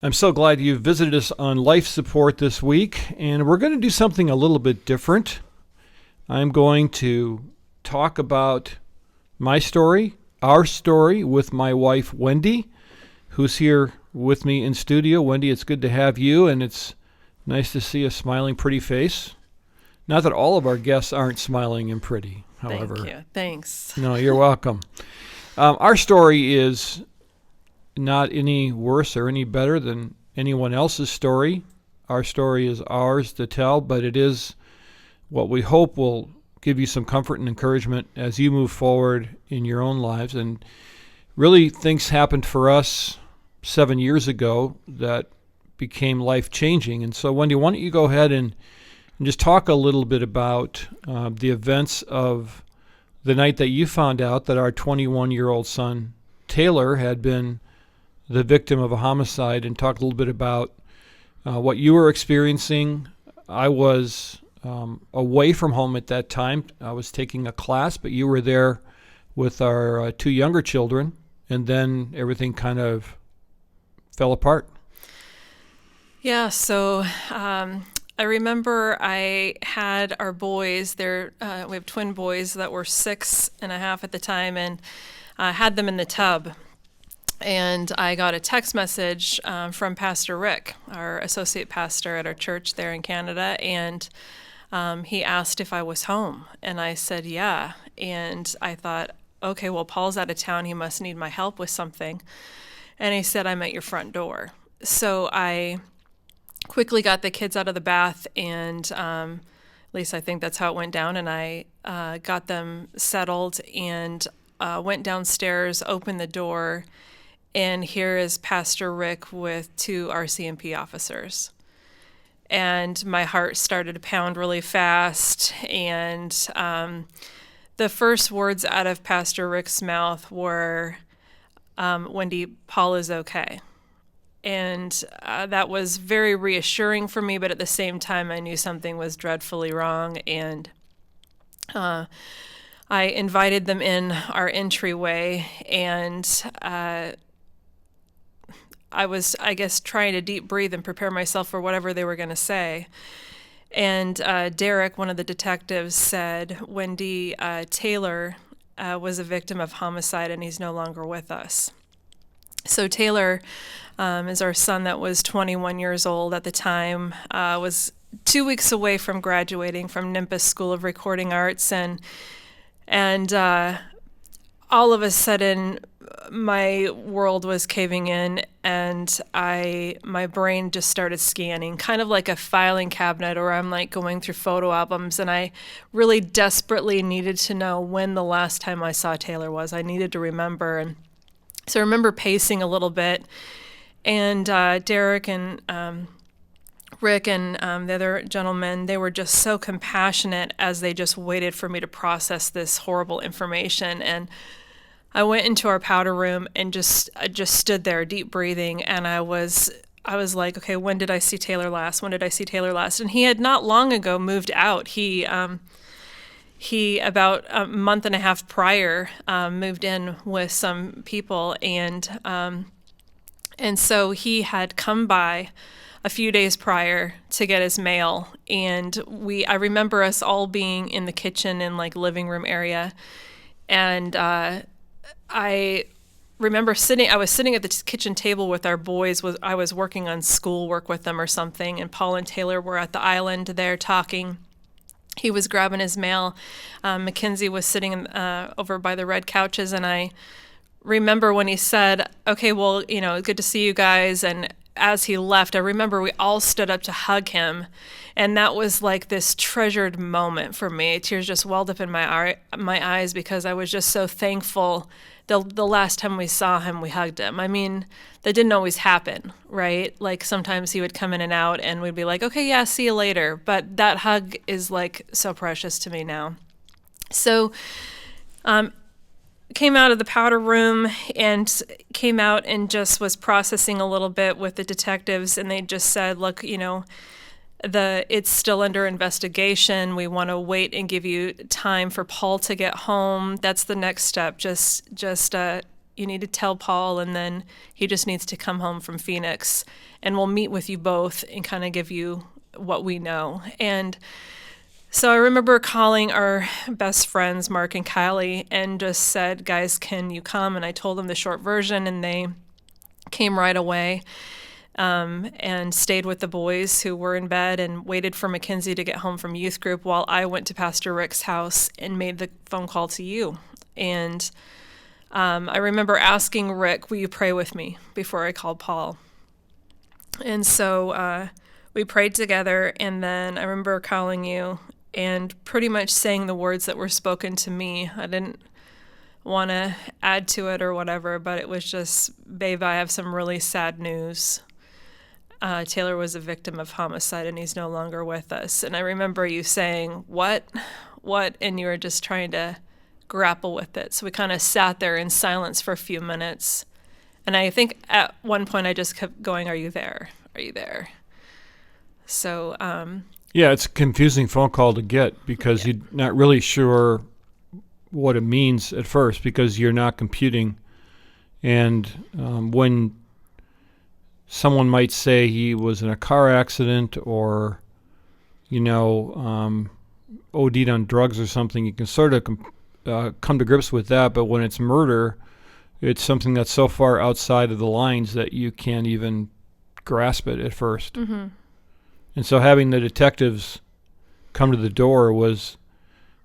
I'm so glad you visited us on life support this week, and we're going to do something a little bit different. I'm going to talk about my story, our story, with my wife, Wendi, who's here with me in studio. Wendi, it's good to have you, and it's nice to see a smiling, pretty face. Not that all of our guests aren't smiling and pretty, however. Thank you. Thanks. No, you're welcome. Our story is not any worse or any better than anyone else's story. Our story is ours to tell, but it is what we hope will give you some comfort and encouragement as you move forward in your own lives. And really, things happened for us 7 years ago that became life-changing. And so, Wendi, why don't you go ahead and just talk a little bit about the events of the night that you found out that our 21-year-old son, Taylor, had been the victim of a homicide, and talk a little bit about what you were experiencing. I was away from home at that time. I was taking a class, but you were there with our two younger children, and then everything kind of fell apart. Yeah, so I remember I had our boys. We have twin boys that were 6.5 at the time, and I had them in the tub. And I got a text message from Pastor Rick, our associate pastor at our church there in Canada, and he asked if I was home. And I said, yeah. And I thought, okay, well, Paul's out of town. He must need my help with something. And he said, I'm at your front door. So I quickly got the kids out of the bath, and at least I think that's how it went down, and I got them settled and went downstairs, opened the door, and here is Pastor Rick with two RCMP officers. And my heart started to pound really fast. And the first words out of Pastor Rick's mouth were, Wendi, Paul is okay. And that was very reassuring for me, but at the same time, I knew something was dreadfully wrong. And I invited them in our entryway, and I was, I guess, trying to deep breathe and prepare myself for whatever they were going to say. And Derek, one of the detectives, said, Wendi, Taylor was a victim of homicide, and he's no longer with us. So Taylor is our son that was 21 years old at the time, was 2 weeks away from graduating from Nimbus School of Recording Arts, and all of a sudden, my world was caving in, and my brain just started scanning, kind of like a filing cabinet, or I'm like going through photo albums, and I really desperately needed to know when the last time I saw Taylor was. I needed to remember, and so I remember pacing a little bit, and Derek and Rick and the other gentleman, they were just so compassionate as they just waited for me to process this horrible information. And I went into our powder room and just stood there, deep breathing, and I was like, okay, when did I see Taylor last? When did I see Taylor last? And he had not long ago moved out. He about a month and a half prior moved in with some people, and so he had come by a few days prior to get his mail, and I remember us all being in the kitchen and like living room area, and I remember I was sitting at the kitchen table with our boys. I was working on schoolwork with them or something, and Paul and Taylor were at the island there talking. He was grabbing his mail. Mackenzie was sitting over by the red couches, and I remember when he said, okay, well, good to see you guys, and as he left, I remember we all stood up to hug him, and that was like this treasured moment for me. Tears just welled up in my eyes because I was just so thankful. The last time we saw him, we hugged him. I mean, that didn't always happen, right? Like sometimes he would come in and out, and we'd be like, okay, yeah, see you later. But that hug is like so precious to me now. So, came out of the powder room and came out and just was processing a little bit with the detectives, and they just said, look, it's still under investigation. We want to wait and give you time for Paul to get home. That's the next step. Just you need to tell Paul, and then he just needs to come home from Phoenix, and we'll meet with you both and kind of give you what we know. And so I remember calling our best friends, Mark and Kylie, and just said, guys, can you come? And I told them the short version, and they came right away. And stayed with the boys who were in bed and waited for Mackenzie to get home from youth group while I went to Pastor Rick's house and made the phone call to you. And I remember asking Rick, will you pray with me before I called Paul? And so we prayed together, and then I remember calling you and pretty much saying the words that were spoken to me. I didn't want to add to it or whatever, but it was just, babe, I have some really sad news. Taylor was a victim of homicide, and he's no longer with us. And I remember you saying, what? And you were just trying to grapple with it. So we kind of sat there in silence for a few minutes. And I think at one point I just kept going, are you there? Are you there? So, yeah, it's a confusing phone call to get because you're not really sure what it means at first because you're not computing. And when someone might say he was in a car accident or, OD'd on drugs or something, you can sort of come to grips with that. But when it's murder, it's something that's so far outside of the lines that you can't even grasp it at first. Mm-hmm. And so having the detectives come to the door was,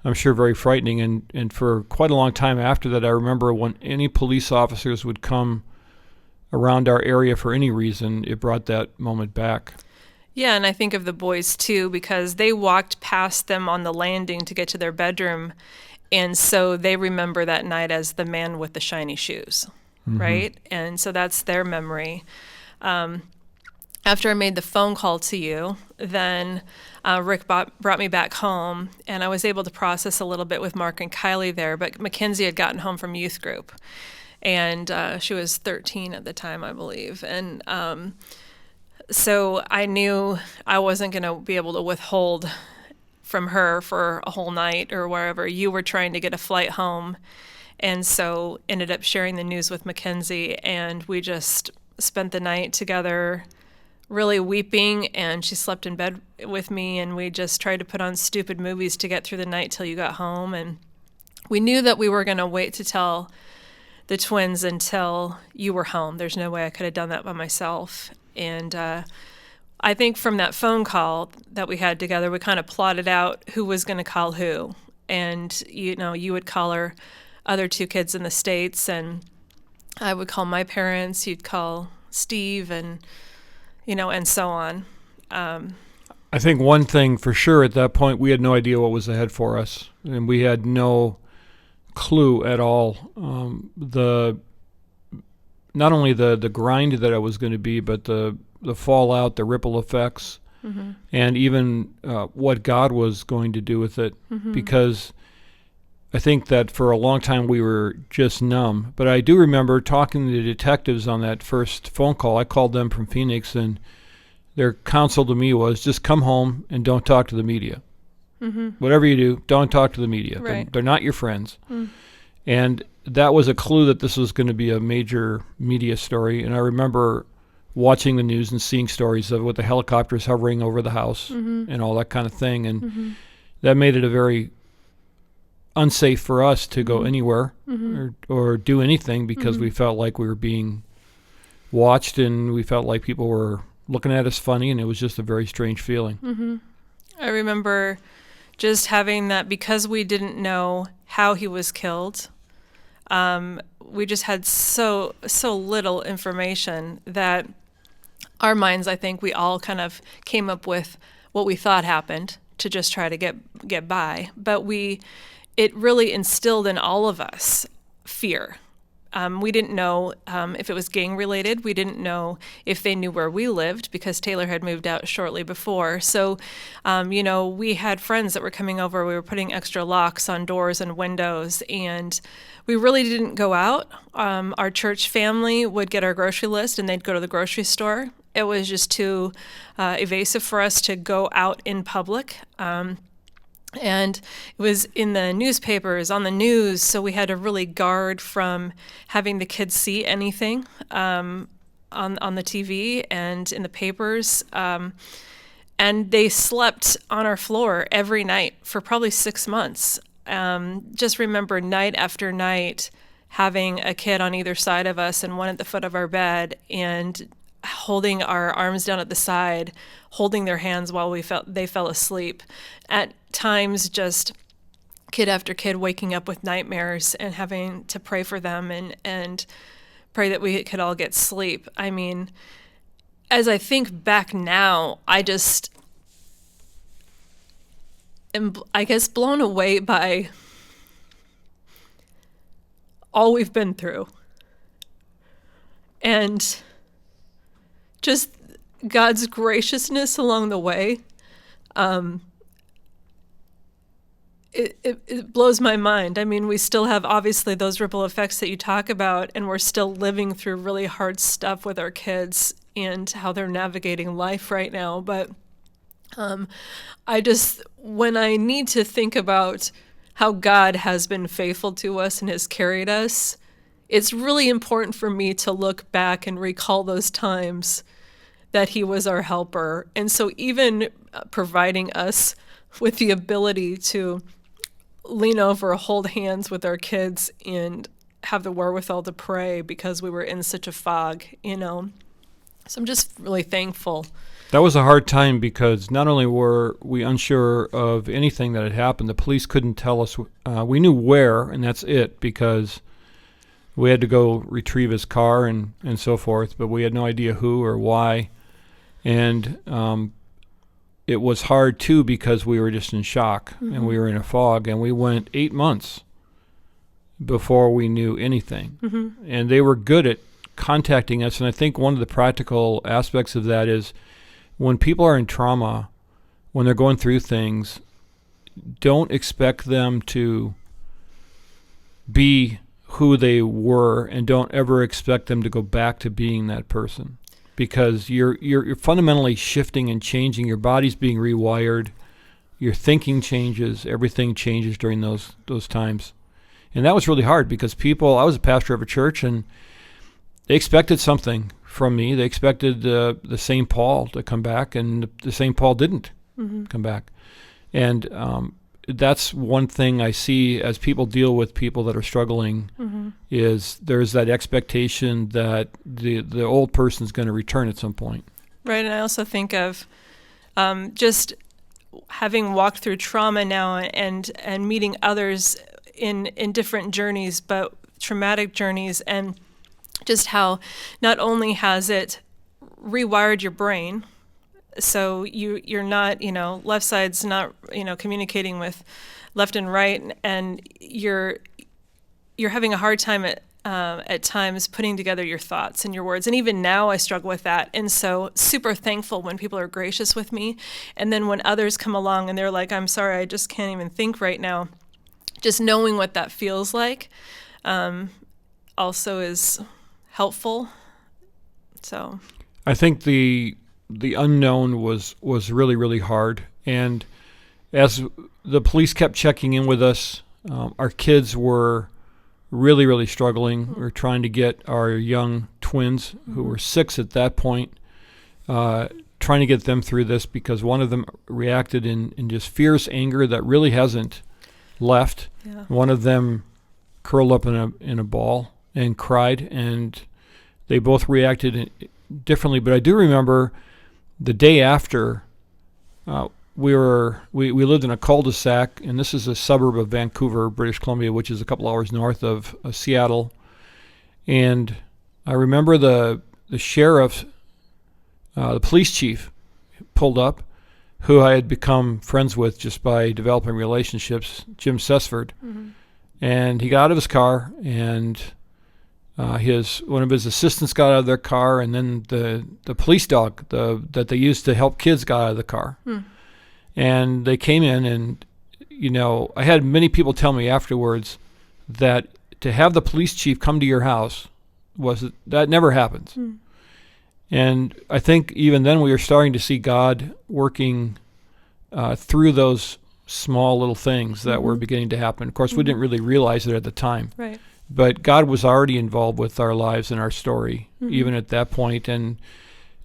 I'm sure, very frightening. And for quite a long time after that, I remember when any police officers would come around our area for any reason, it brought that moment back. Yeah, and I think of the boys too, because they walked past them on the landing to get to their bedroom, and so they remember that night as the man with the shiny shoes, right? And so that's their memory. After I made the phone call to you, then Rick brought me back home, and I was able to process a little bit with Mark and Kylie there, but Mackenzie had gotten home from youth group. And she was 13 at the time, I believe. And so I knew I wasn't going to be able to withhold from her for a whole night or wherever. You were trying to get a flight home. And so ended up sharing the news with Mackenzie. And we just spent the night together really weeping. And she slept in bed with me. And we just tried to put on stupid movies to get through the night till you got home. And we knew that we were going to wait to tell the twins until you were home. There's no way I could have done that by myself. And I think from that phone call that we had together, we kind of plotted out who was going to call who. And, you would call our other two kids in the States, and I would call my parents, you'd call Steve, and, and so on. I think one thing for sure at that point, we had no idea what was ahead for us. And we had no clue at all. Not only the grind that it was going to be, but the fallout, the ripple effects, and even what God was going to do with it. Because I think that for a long time we were just numb. But I do remember talking to the detectives on that first phone call. I called them from Phoenix, and their counsel to me was just come home and don't talk to the media. Whatever you do, don't talk to the media. Right. They're not your friends. And that was a clue that this was going to be a major media story. And I remember watching the news and seeing stories of with the helicopters hovering over the house and all that kind of thing. And that made it a very unsafe for us to go anywhere or do anything because we felt like we were being watched and we felt like people were looking at us funny, and it was just a very strange feeling. I remember just having that, because we didn't know how he was killed. We just had so little information that our minds, I think we all kind of came up with what we thought happened to just try to get by. But it really instilled in all of us fear. We didn't know if it was gang related. We didn't know if they knew where we lived because Taylor had moved out shortly before. So, we had friends that were coming over. We were putting extra locks on doors and windows, and we really didn't go out. Our church family would get our grocery list, and they'd go to the grocery store. It was just too evasive for us to go out in public. And it was in the newspapers, on the news, so we had to really guard from having the kids see anything on the TV and in the papers. And they slept on our floor every night for probably 6 months. Just remember night after night having a kid on either side of us and one at the foot of our bed and holding our arms down at the side, holding their hands while they fell asleep. At times, just kid after kid waking up with nightmares and having to pray for them and pray that we could all get sleep. I mean, as I think back now, I just am, I guess, blown away by all we've been through. And just God's graciousness along the way. It blows my mind. I mean, we still have obviously those ripple effects that you talk about, and we're still living through really hard stuff with our kids and how they're navigating life right now. But when I need to think about how God has been faithful to us and has carried us, it's really important for me to look back and recall those times that he was our helper. And so even providing us with the ability to lean over, hold hands with our kids, and have the wherewithal to pray because we were in such a fog, So I'm just really thankful. That was a hard time because not only were we unsure of anything that had happened, the police couldn't tell us. We knew where, and that's it, because we had to go retrieve his car and so forth, but we had no idea who or why. And it was hard, too, because we were just in shock, and we were in a fog, and we went 8 months before we knew anything. And they were good at contacting us, and I think one of the practical aspects of that is when people are in trauma, when they're going through things, don't expect them to be who they were, and don't ever expect them to go back to being that person. Because you're fundamentally shifting and changing. Your body's being rewired. Your thinking changes. Everything changes during those times. And that was really hard because I was a pastor of a church, and they expected something from me. They expected the St. Paul to come back, and the St. Paul didn't come back. And that's one thing I see as people deal with people that are struggling is there's that expectation that the old person's going to return at some point. Right, and I also think of just having walked through trauma now and meeting others in different journeys, but traumatic journeys, and just how not only has it rewired your brain, so you're not, left side's not, communicating with left and right, and you're having a hard time at times putting together your thoughts and your words. And even now I struggle with that. And so super thankful when people are gracious with me. And then when others come along and they're like, I'm sorry, I just can't even think right now. Just knowing what that feels like also is helpful. So I think the unknown was really, really hard. And as the police kept checking in with us, our kids were really, really struggling. We were trying to get our young twins, who were 6 at that point, trying to get them through this because one of them reacted in just fierce anger that really hasn't left. Yeah. One of them curled up in a ball and cried, and they both reacted differently. But I do remember the day after, we lived in a cul-de-sac, and this is a suburb of Vancouver, British Columbia, which is a couple hours north of Seattle. And I remember the sheriff, the police chief, pulled up, who I had become friends with just by developing relationships, Jim Sesford. And he got out of his car, and one of his assistants got out of their car, and then the police dog that they used to help kids got out of the car. And they came in, and I had many people tell me afterwards that to have the police chief come to your house that never happens. And I think even then we were starting to see God working through those small little things that were beginning to happen. Of course, we didn't really realize it at the time. Right. But God was already involved with our lives and our story, even at that point. And,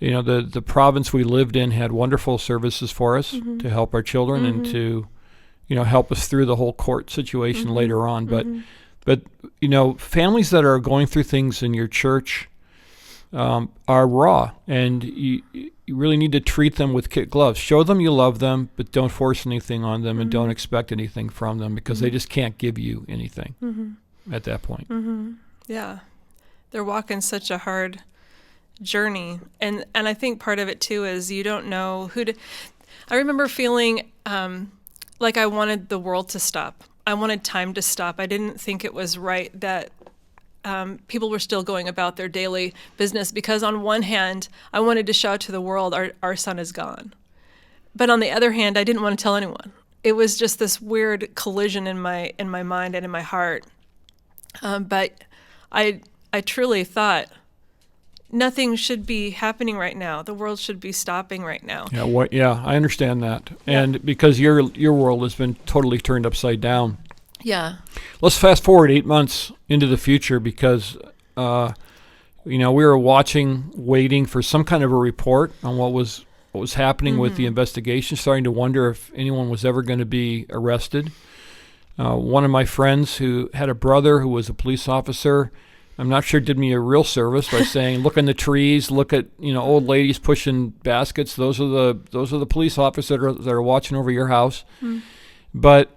the province we lived in had wonderful services for us to help our children and to, help us through the whole court situation later on. But families that are going through things in your church are raw, and you really need to treat them with kid gloves. Show them you love them, but don't force anything on them and don't expect anything from them, because they just can't give you anything at that point. Yeah. They're walking such a hard journey. And I think part of it too is you don't know who to. I remember feeling like I wanted the world to stop. I wanted time to stop. I didn't think it was right that people were still going about their daily business, because on one hand, I wanted to shout to the world, our son is gone. But on the other hand, I didn't want to tell anyone. It was just this weird collision in my mind and in my heart. But I truly thought nothing should be happening right now. The world should be stopping right now. Yeah, I understand that. And because your world has been totally turned upside down. Yeah. Let's fast forward 8 months into the future, because we were waiting for some kind of a report on what was happening with the investigation, starting to wonder if anyone was ever going to be arrested. One of my friends who had a brother who was a police officer, I'm not sure, did me a real service by saying, look in the trees, look at old ladies pushing baskets. Those are the police officers that are watching over your house. But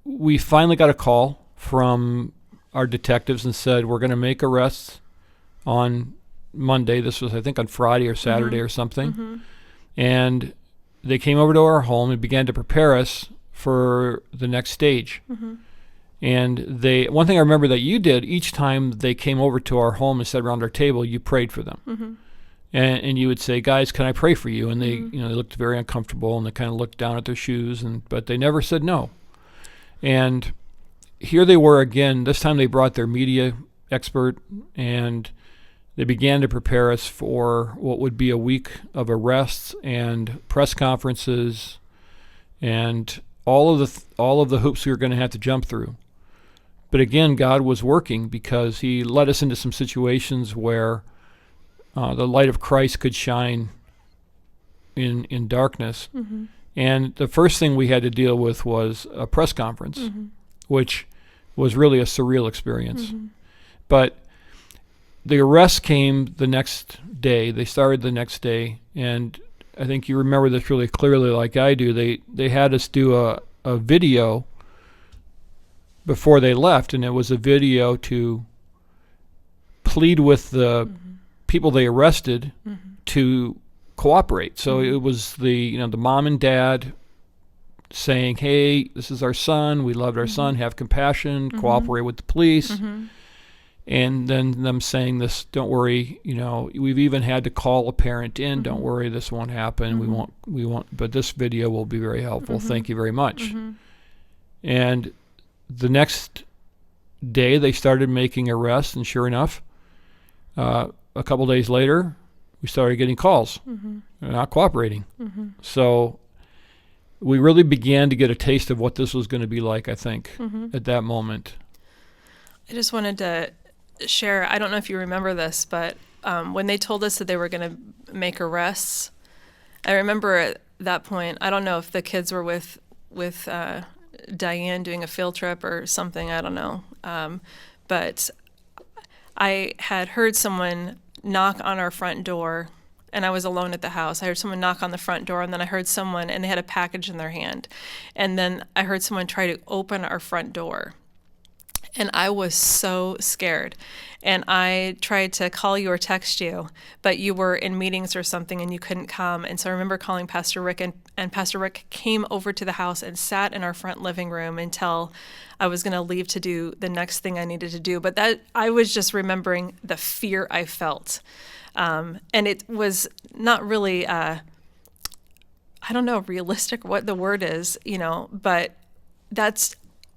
we finally got a call from our detectives and said, we're going to make arrests on Monday. This was, I think, on Friday or Saturday or something. And they came over to our home and began to prepare us for the next stage. And one thing I remember that you did, each time they came over to our home and sat around our table, you prayed for them. And you would say, guys, can I pray for you? And they, they looked very uncomfortable, and they kind of looked down at their shoes, but they never said no. And here they were again. This time they brought their media expert, and they began to prepare us for what would be a week of arrests and press conferences and all of the hoops we were going to have to jump through. But again, God was working, because he led us into some situations where the light of Christ could shine in darkness. And the first thing we had to deal with was a press conference, which was really a surreal experience. But the arrests came the next day. They started the next day, and I think you remember this really clearly like I do. They had us do a video before they left, and it was a video to plead with the people they arrested to cooperate. So it was the mom and dad saying, hey, this is our son, we loved our son, have compassion, cooperate with the police. And then them saying this, don't worry, we've even had to call a parent in, don't worry, this won't happen, we won't, but this video will be very helpful, thank you very much. And the next day they started making arrests, and sure enough, a couple days later, we started getting calls. They're not cooperating. So we really began to get a taste of what this was going to be like, I think, at that moment. I just wanted to share, I don't know if you remember this, but when they told us that they were going to make arrests, I remember at that point, I don't know if the kids were with Diane doing a field trip or something, I don't know. But I had heard someone knock on our front door, and I was alone at the house. I heard someone knock on the front door, and then I heard someone, and they had a package in their hand. And then I heard someone try to open our front door. And I was so scared. And I tried to call you or text you, but you were in meetings or something and you couldn't come. And so I remember calling Pastor Rick, and Pastor Rick came over to the house and sat in our front living room until I was going to leave to do the next thing I needed to do. But that I was just remembering the fear I felt. And it was not really, I don't know, realistic, what the word is, but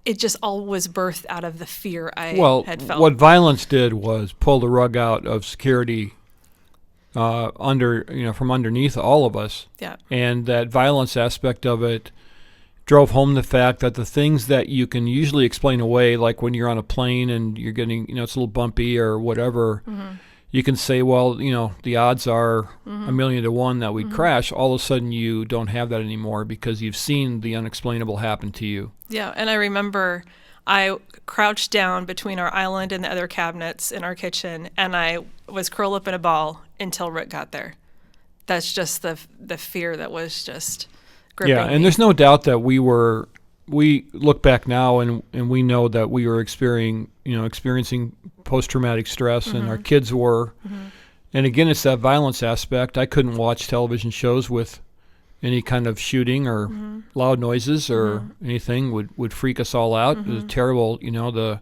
it just all was birthed out of the fear I had felt. What violence did was pull the rug out of security from underneath all of us. Yeah. And that violence aspect of it drove home the fact that the things that you can usually explain away, like when you're on a plane and you're getting, it's a little bumpy or whatever, you can say, well, the odds are a million to one that we'd crash. All of a sudden you don't have that anymore because you've seen the unexplainable happen to you. Yeah, and I remember I crouched down between our island and the other cabinets in our kitchen, and I was curled up in a ball until Rick got there. That's just the fear that was just gripping me. And there's no doubt that we look back now and we know that we were experiencing post-traumatic stress, and our kids were. And again, it's that violence aspect. I couldn't watch television shows with any kind of shooting or loud noises or anything would freak us all out. It was terrible. The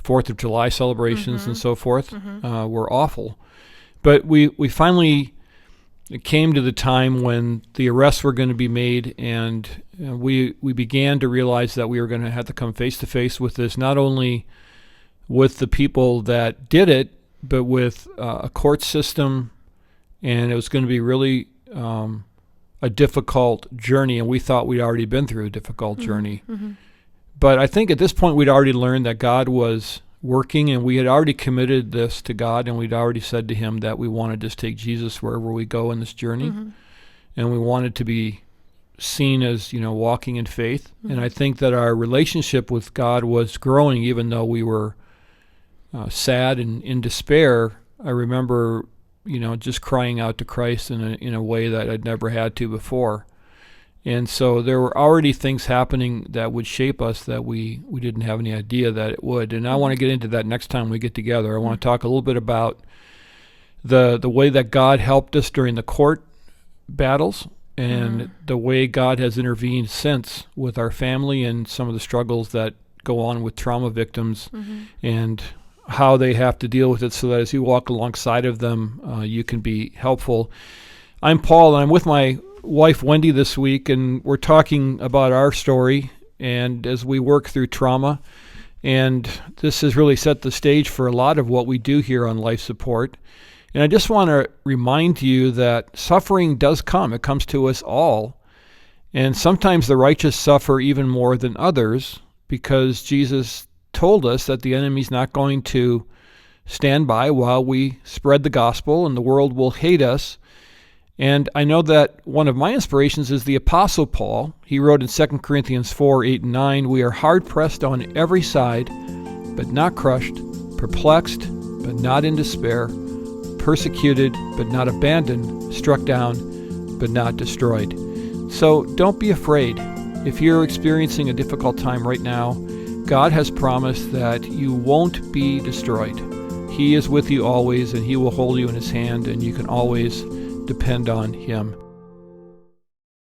4th of July celebrations and so forth were awful. But we finally came to the time when the arrests were going to be made, and we began to realize that we were going to have to come face to face with this, not only with the people that did it, but with a court system, and it was going to be really a difficult journey, and we thought we'd already been through a difficult journey. But I think at this point we'd already learned that God was working, and we had already committed this to God, and we'd already said to him that we wanted to just take Jesus wherever we go in this journey, and we wanted to be seen as walking in faith. And I think that our relationship with God was growing, even though we were sad and in despair. I remember just crying out to Christ in a way that I'd never had to before. And so there were already things happening that would shape us that we didn't have any idea that it would. And I want to get into that next time we get together. I want to talk a little bit about the way that God helped us during the court battles, and the way God has intervened since with our family and some of the struggles that go on with trauma victims, and how they have to deal with it, so that as you walk alongside of them, you can be helpful. I'm Paul, and I'm with my wife Wendi this week, and we're talking about our story and as we work through trauma. And this has really set the stage for a lot of what we do here on Life Support. And I just want to remind you that suffering does come. It comes to us all. And sometimes the righteous suffer even more than others, because Jesus told us that the enemy's not going to stand by while we spread the gospel, and the world will hate us. And I know that one of my inspirations is the Apostle Paul. He wrote in 2 Corinthians 4:8-9, "We are hard-pressed on every side, but not crushed, perplexed, but not in despair, persecuted, but not abandoned, struck down, but not destroyed." So don't be afraid. If you're experiencing a difficult time right now, God has promised that you won't be destroyed. He is with you always, and he will hold you in his hand, and you can always depend on him.